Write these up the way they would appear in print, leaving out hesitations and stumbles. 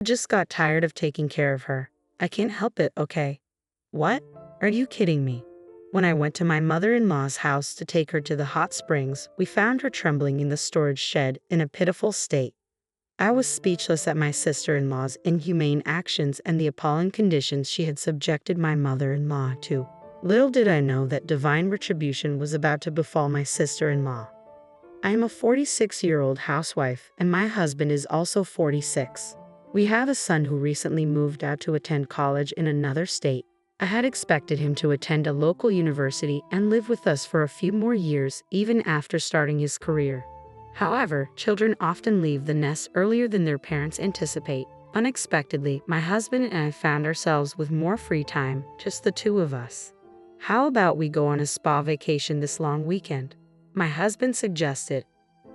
Just got tired of taking care of her. I can't help it, okay? What? Are you kidding me? When I went to my mother-in-law's house to take her to the hot springs, we found her trembling in the storage shed in a pitiful state. I was speechless at my sister-in-law's inhumane actions and the appalling conditions she had subjected my mother-in-law to. Little did I know that divine retribution was about to befall my sister-in-law. I am a 46-year-old housewife, and my husband is also 46. We have a son who recently moved out to attend college in another state. I had expected him to attend a local university and live with us for a few more years, even after starting his career. However, children often leave the nest earlier than their parents anticipate. Unexpectedly, my husband and I found ourselves with more free time, just the two of us. How about we go on a spa vacation this long weekend? My husband suggested.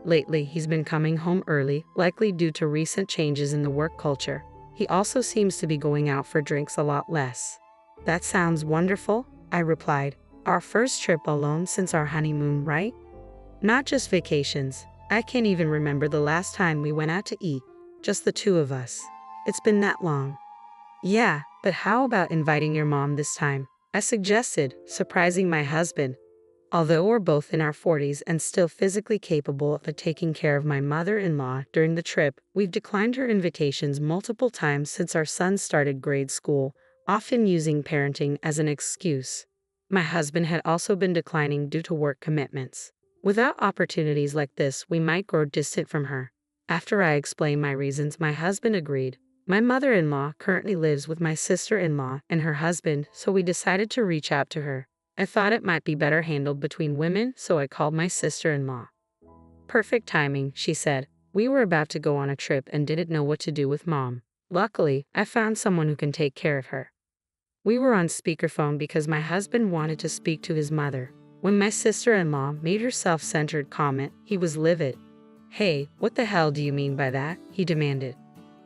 Lately, he's been coming home early, likely due to recent changes in the work culture. He also seems to be going out for drinks a lot less. That sounds wonderful, I replied. Our first trip alone since our honeymoon, right? Not just vacations. I can't even remember the last time we went out to eat, just the two of us. It's been that long. Yeah, but how about inviting your mom this time? I suggested, surprising my husband. Although we're both in our 40s and still physically capable of taking care of my mother-in-law during the trip, we've declined her invitations multiple times since our son started grade school, often using parenting as an excuse. My husband had also been declining due to work commitments. Without opportunities like this, we might grow distant from her. After I explained my reasons, my husband agreed. My mother-in-law currently lives with my sister-in-law and her husband, so we decided to reach out to her. I thought it might be better handled between women, so I called my sister-in-law. Perfect timing, she said. We were about to go on a trip and didn't know what to do with Mom. Luckily, I found someone who can take care of her. We were on speakerphone because my husband wanted to speak to his mother. When my sister-in-law made her self-centered comment, he was livid. Hey, what the hell do you mean by that? He demanded.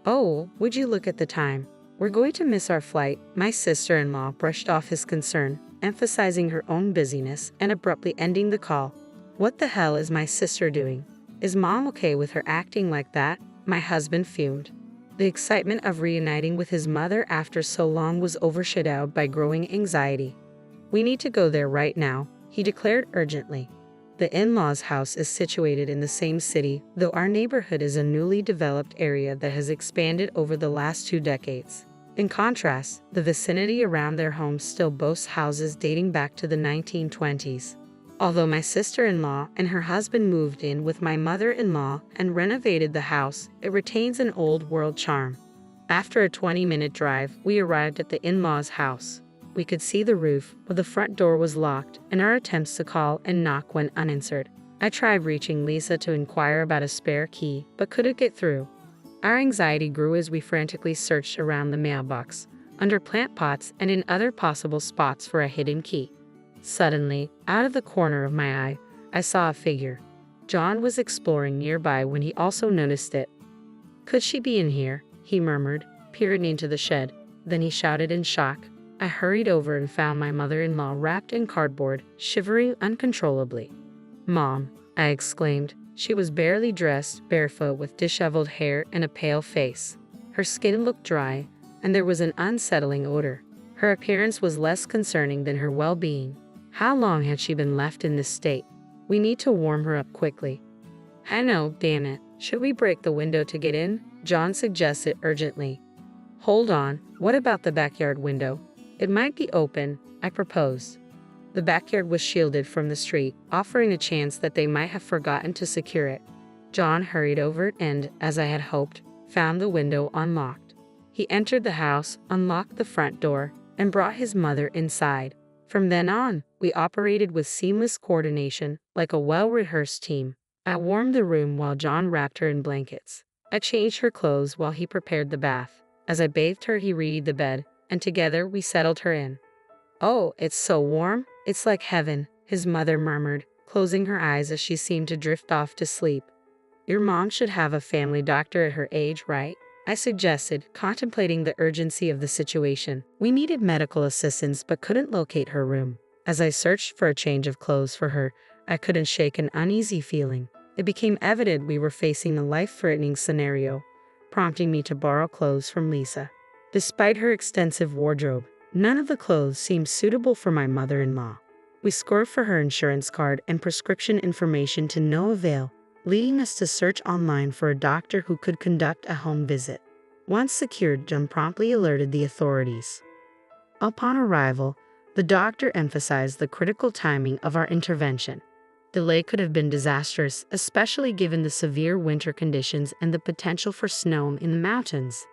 Oh, would you look at the time? We're going to miss our flight. My sister-in-law brushed off his concern, emphasizing her own busyness and abruptly ending the call. What the hell is my sister doing? Is Mom okay with her acting like that? My husband fumed. The excitement of reuniting with his mother after so long was overshadowed by growing anxiety. We need to go there right now, he declared urgently. The in-laws' house is situated in the same city, though our neighborhood is a newly developed area that has expanded over the last 2 decades. In contrast, the vicinity around their home still boasts houses dating back to the 1920s. Although my sister-in-law and her husband moved in with my mother-in-law and renovated the house, it retains an old-world charm. After a 20-minute drive, we arrived at the in-laws' house. We could see the roof, but the front door was locked, and our attempts to call and knock went unanswered. I tried reaching Lisa to inquire about a spare key, but couldn't get through. Our anxiety grew as we frantically searched around the mailbox, under plant pots, and in other possible spots for a hidden key. Suddenly, out of the corner of my eye, I saw a figure. John was exploring nearby when he also noticed it. Could she be in here? He murmured, peering into the shed. Then he shouted in shock. I hurried over and found my mother-in-law wrapped in cardboard, shivering uncontrollably. Mom, I exclaimed. She was barely dressed, barefoot with disheveled hair and a pale face. Her skin looked dry, and there was an unsettling odor. Her appearance was less concerning than her well-being. How long had she been left in this state? We need to warm her up quickly. I know, damn it. Should we break the window to get in? John suggested urgently. Hold on, what about the backyard window? It might be open, I proposed. The backyard was shielded from the street, offering a chance that they might have forgotten to secure it. John hurried over and, as I had hoped, found the window unlocked. He entered the house, unlocked the front door, and brought his mother inside. From then on, we operated with seamless coordination, like a well-rehearsed team. I warmed the room while John wrapped her in blankets. I changed her clothes while he prepared the bath. As I bathed her, he readied the bed, and together we settled her in. Oh, it's so warm. It's like heaven, his mother murmured, closing her eyes as she seemed to drift off to sleep. Your mom should have a family doctor at her age, right? I suggested, contemplating the urgency of the situation. We needed medical assistance but couldn't locate her room. As I searched for a change of clothes for her, I couldn't shake an uneasy feeling. It became evident we were facing a life-threatening scenario. prompting me to borrow clothes from Lisa. Despite her extensive wardrobe, none of the clothes seemed suitable for my mother-in-law. We scored for her insurance card and prescription information to no avail, leading us to search online for a doctor who could conduct a home visit. Once secured, John promptly alerted the authorities. Upon arrival, the doctor emphasized the critical timing of our intervention. Delay could have been disastrous, especially given the severe winter conditions and the potential for snow in the mountains.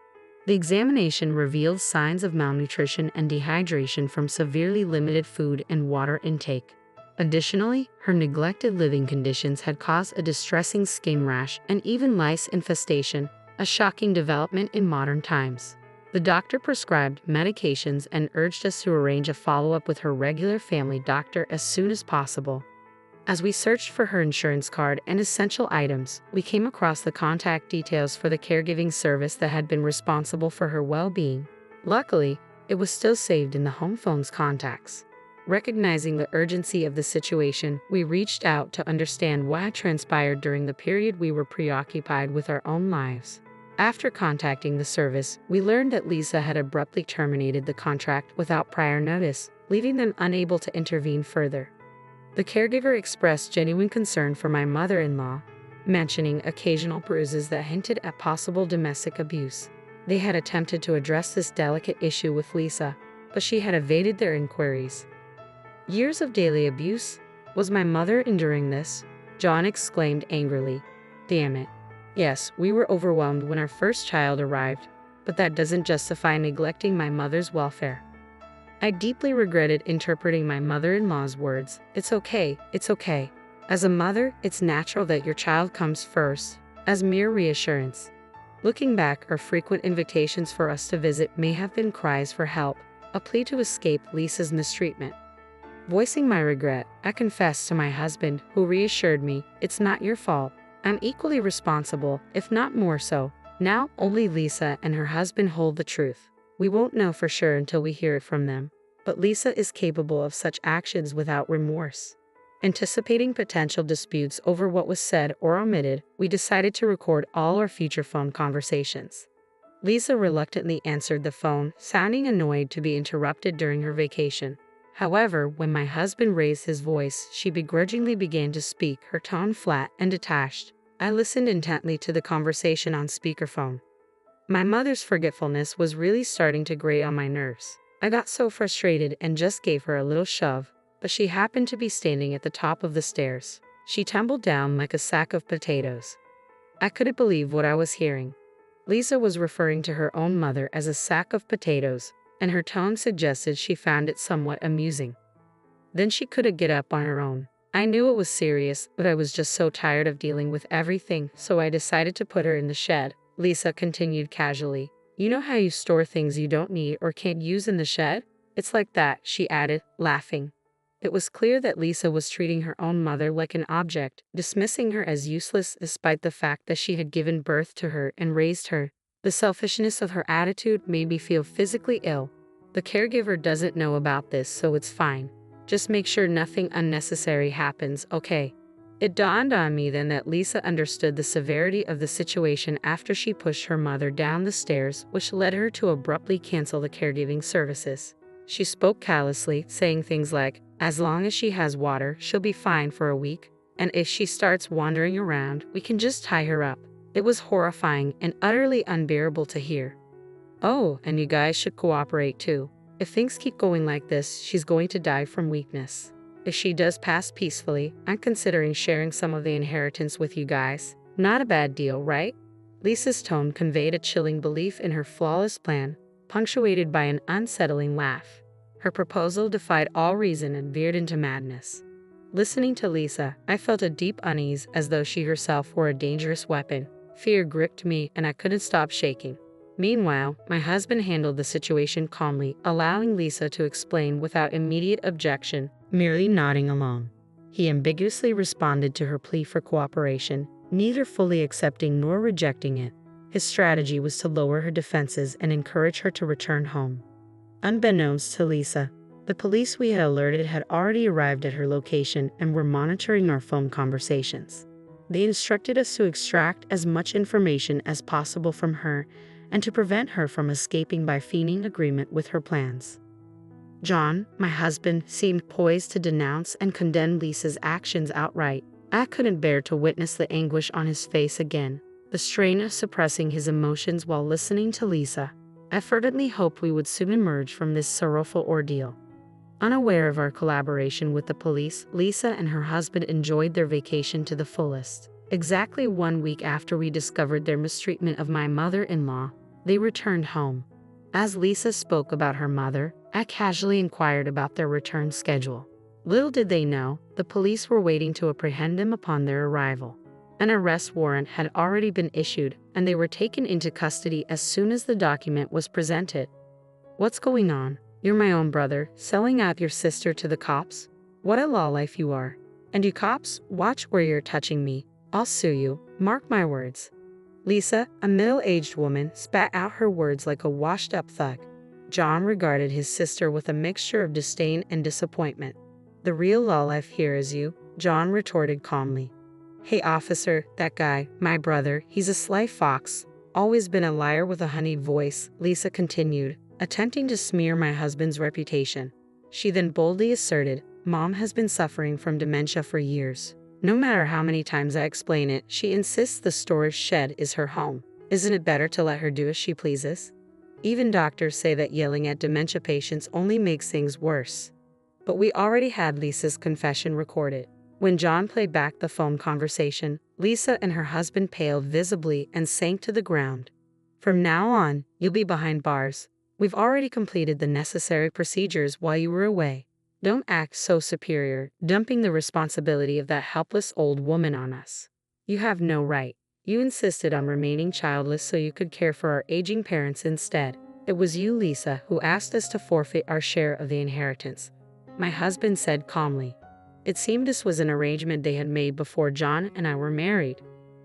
The examination revealed signs of malnutrition and dehydration from severely limited food and water intake. Additionally, her neglected living conditions had caused a distressing skin rash and even lice infestation, a shocking development in modern times. The doctor prescribed medications and urged us to arrange a follow-up with her regular family doctor as soon as possible. As we searched for her insurance card and essential items, we came across the contact details for the caregiving service that had been responsible for her well-being. Luckily, it was still saved in the home phone's contacts. Recognizing the urgency of the situation, we reached out to understand what had transpired during the period we were preoccupied with our own lives. After contacting the service, we learned that Lisa had abruptly terminated the contract without prior notice, leaving them unable to intervene further. The caregiver expressed genuine concern for my mother-in-law, mentioning occasional bruises that hinted at possible domestic abuse. They had attempted to address this delicate issue with Lisa, but she had evaded their inquiries. Years of daily abuse? Was my mother enduring this? John exclaimed angrily. Damn it. Yes, we were overwhelmed when our first child arrived, but that doesn't justify neglecting my mother's welfare. I deeply regretted interpreting my mother-in-law's words. It's okay, it's okay. As a mother, it's natural that your child comes first, as mere reassurance. Looking back, our frequent invitations for us to visit may have been cries for help, a plea to escape Lisa's mistreatment. Voicing my regret, I confessed to my husband, who reassured me, it's not your fault. I'm equally responsible, if not more so. Now, only Lisa and her husband hold the truth. We won't know for sure until we hear it from them, but Lisa is capable of such actions without remorse. Anticipating potential disputes over what was said or omitted, we decided to record all our future phone conversations. Lisa reluctantly answered the phone, sounding annoyed to be interrupted during her vacation. However, when my husband raised his voice, she begrudgingly began to speak, her tone flat and detached. I listened intently to the conversation on speakerphone. My mother's forgetfulness was really starting to grate on my nerves. I got so frustrated and just gave her a little shove, but she happened to be standing at the top of the stairs. She tumbled down like a sack of potatoes. I couldn't believe what I was hearing. Lisa was referring to her own mother as a sack of potatoes, and her tone suggested she found it somewhat amusing. Then she couldn't get up on her own. I knew it was serious, but I was just so tired of dealing with everything, so I decided to put her in the shed. Lisa continued casually. You know how you store things you don't need or can't use in the shed? It's like that, she added, laughing. It was clear that Lisa was treating her own mother like an object, dismissing her as useless despite the fact that she had given birth to her and raised her. The selfishness of her attitude made me feel physically ill. The caregiver doesn't know about this, so it's fine. Just make sure nothing unnecessary happens, okay? It dawned on me then that Lisa understood the severity of the situation after she pushed her mother down the stairs, which led her to abruptly cancel the caregiving services. She spoke callously, saying things like, as long as she has water, she'll be fine for a week, and if she starts wandering around, we can just tie her up. It was horrifying and utterly unbearable to hear. Oh, and you guys should cooperate too. If things keep going like this, she's going to die from weakness. If she does pass peacefully, I'm considering sharing some of the inheritance with you guys. Not a bad deal, right? Lisa's tone conveyed a chilling belief in her flawless plan, punctuated by an unsettling laugh. Her proposal defied all reason and veered into madness. Listening to Lisa, I felt a deep unease as though she herself were a dangerous weapon. Fear gripped me and I couldn't stop shaking. Meanwhile, my husband handled the situation calmly, allowing Lisa to explain without immediate objection, merely nodding along. He ambiguously responded to her plea for cooperation, neither fully accepting nor rejecting it. His strategy was to lower her defenses and encourage her to return home. Unbeknownst to Lisa, the police we had alerted had already arrived at her location and were monitoring our phone conversations. They instructed us to extract as much information as possible from her and to prevent her from escaping by feigning agreement with her plans. John, my husband, seemed poised to denounce and condemn Lisa's actions outright. I couldn't bear to witness the anguish on his face again, the strain of suppressing his emotions while listening to Lisa. I fervently hoped we would soon emerge from this sorrowful ordeal. Unaware of our collaboration with the police, Lisa and her husband enjoyed their vacation to the fullest. Exactly 1 week after we discovered their mistreatment of my mother-in-law, they returned home. As Lisa spoke about her mother, I casually inquired about their return schedule. Little did they know, the police were waiting to apprehend them upon their arrival. An arrest warrant had already been issued, and they were taken into custody as soon as the document was presented. What's going on? You're my own brother, selling out your sister to the cops? What a lowlife you are. And you cops, watch where you're touching me. I'll sue you, mark my words. Lisa, a middle-aged woman, spat out her words like a washed-up thug. John regarded his sister with a mixture of disdain and disappointment. The real lowlife here is you, John retorted calmly. Hey officer, that guy, my brother, he's a sly fox. Always been a liar with a honeyed voice, Lisa continued, attempting to smear my husband's reputation. She then boldly asserted, Mom has been suffering from dementia for years. No matter how many times I explain it, she insists the storage shed is her home. Isn't it better to let her do as she pleases? Even doctors say that yelling at dementia patients only makes things worse. But we already had Lisa's confession recorded. When John played back the phone conversation, Lisa and her husband paled visibly and sank to the ground. From now on, you'll be behind bars. We've already completed the necessary procedures while you were away. Don't act so superior, dumping the responsibility of that helpless old woman on us. You have no right. You insisted on remaining childless so you could care for our aging parents instead. It was you, Lisa, who asked us to forfeit our share of the inheritance. My husband said calmly. It seemed this was an arrangement they had made before John and I were married.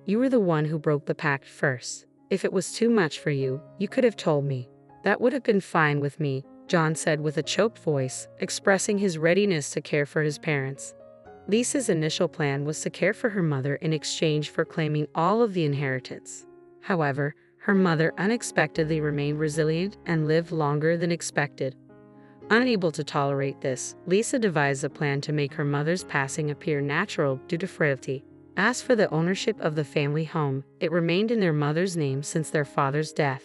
You were the one who broke the pact first. If it was too much for you, you could have told me. That would have been fine with me, John said with a choked voice, expressing his readiness to care for his parents. Lisa's initial plan was to care for her mother in exchange for claiming all of the inheritance. However, her mother unexpectedly remained resilient and lived longer than expected. Unable to tolerate this, Lisa devised a plan to make her mother's passing appear natural due to frailty. As for the ownership of the family home, it remained in their mother's name since their father's death.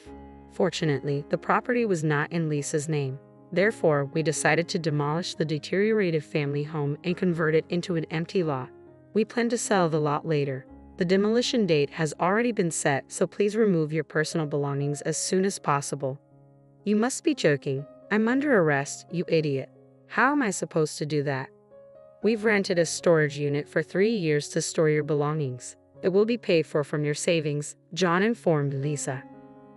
Fortunately, the property was not in Lisa's name. Therefore, we decided to demolish the deteriorated family home and convert it into an empty lot. We plan to sell the lot later. The demolition date has already been set, so please remove your personal belongings as soon as possible. You must be joking. I'm under arrest, you idiot. How am I supposed to do that? We've rented a storage unit for 3 years to store your belongings. It will be paid for from your savings, John informed Lisa.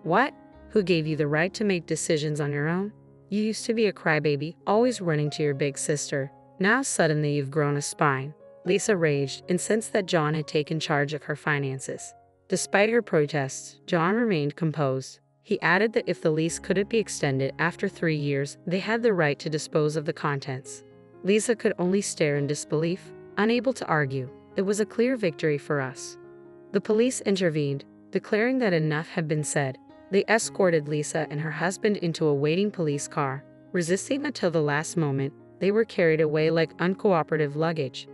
What? Who gave you the right to make decisions on your own? You used to be a crybaby, always running to your big sister. Now suddenly you've grown a spine. Lisa raged, incensed that John had taken charge of her finances. Despite her protests, John remained composed. He added that if the lease couldn't be extended after 3 years, they had the right to dispose of the contents. Lisa could only stare in disbelief, unable to argue. It was a clear victory for us. The police intervened, declaring that enough had been said. They escorted Lisa and her husband into a waiting police car. Resisting until the last moment, they were carried away like uncooperative luggage.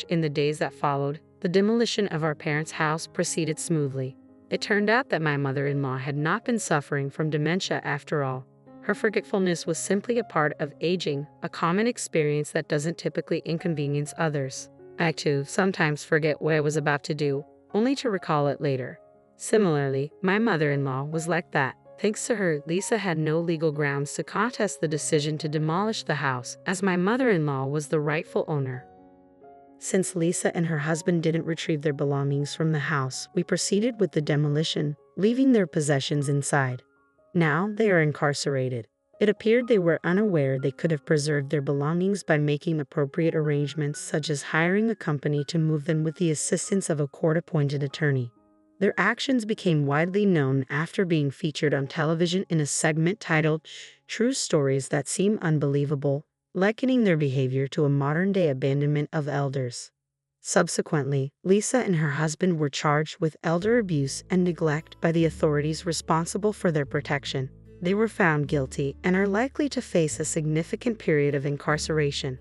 In the days that followed, the demolition of our parents' house proceeded smoothly. It turned out that my mother-in-law had not been suffering from dementia after all. Her forgetfulness was simply a part of aging, a common experience that doesn't typically inconvenience others. I too sometimes forget what I was about to do, only to recall it later. Similarly, my mother-in-law was like that. Thanks to her, Lisa had no legal grounds to contest the decision to demolish the house, as my mother-in-law was the rightful owner. Since Lisa and her husband didn't retrieve their belongings from the house, we proceeded with the demolition, leaving their possessions inside. Now they are incarcerated. It appeared they were unaware they could have preserved their belongings by making appropriate arrangements, such as hiring a company to move them with the assistance of a court-appointed attorney. Their actions became widely known after being featured on television in a segment titled True Stories That Seem Unbelievable, likening their behavior to a modern-day abandonment of elders. Subsequently, Lisa and her husband were charged with elder abuse and neglect by the authorities responsible for their protection. They were found guilty and are likely to face a significant period of incarceration.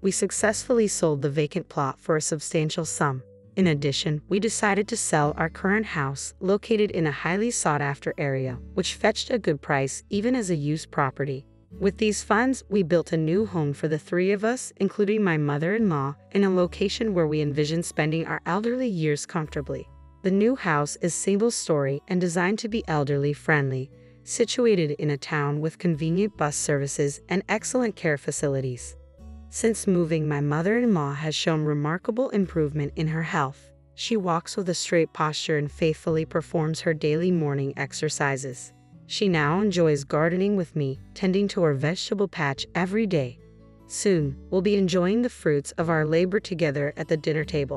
We successfully sold the vacant plot for a substantial sum. In addition, we decided to sell our current house, located in a highly sought-after area, which fetched a good price even as a used property. With these funds, we built a new home for the three of us, including my mother-in-law, in a location where we envision spending our elderly years comfortably. The new house is single-story and designed to be elderly-friendly, situated in a town with convenient bus services and excellent care facilities. Since moving, my mother-in-law has shown remarkable improvement in her health. She walks with a straight posture and faithfully performs her daily morning exercises. She now enjoys gardening with me, tending to our vegetable patch every day. Soon, we'll be enjoying the fruits of our labor together at the dinner table.